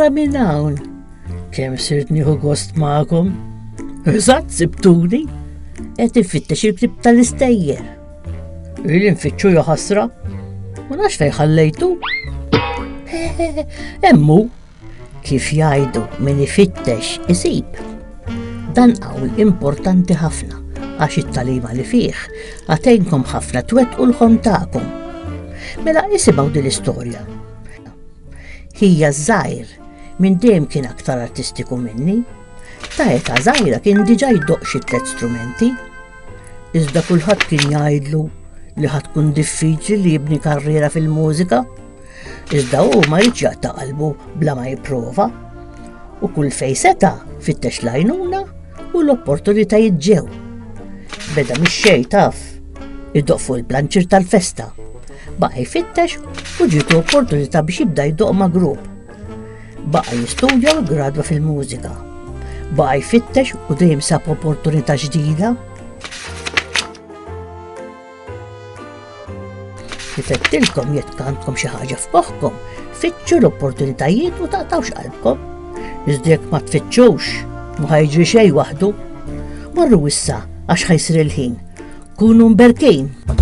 Ara minn hawn. Kemm sirt nieħu gost magħkom. Eżatt sibtuni. Qed infittex il-klib tal-istejjer. Ili nfittxu ħasra. Ma nafx fejn ħallejtu. Emmu, kif jgħidu min ifittex isib. Dan qawl importanti ħafna għax it-talima li fih għatejnkom ħafna twettqu l-ħolm tagħkom. Mela isimgħu din l-istorja. Hija żgħir minn dejjem kien aktar artistiku minni. Ta' età żgħira kien diġà jdoqq xi 3 strumenti. Iżda kulħadd kien jgħidlu li ħadd tkun diffiċli li jibni karriera fil-mużika. Iżda hu ma jridx jaqta' qalbu bla ma jipprova. U kull fejn seta' fittex l-għajnuna u l-opportunitajiet ġew. Beda mix-xejn taf, idoq fuq il-planċir tal-festa. Baqa' jfittex u ġitu opportunità biex jibda jdoq ma' grupp. Baqa' jistudja u gradwa fil-mużika. Baqa' jfittex u dejjem sab opportunità ġdida. Nifettilkom jekk għandkom xi ħaġa f'moħħkom, fittxu l-opportunitajiet u taqtawx qalbkom. Iżda jekk ma tfittxux, ma ħajġri xejn waħdu. Marru issa għax ħajsir il-ħin. Kunu mberkejn.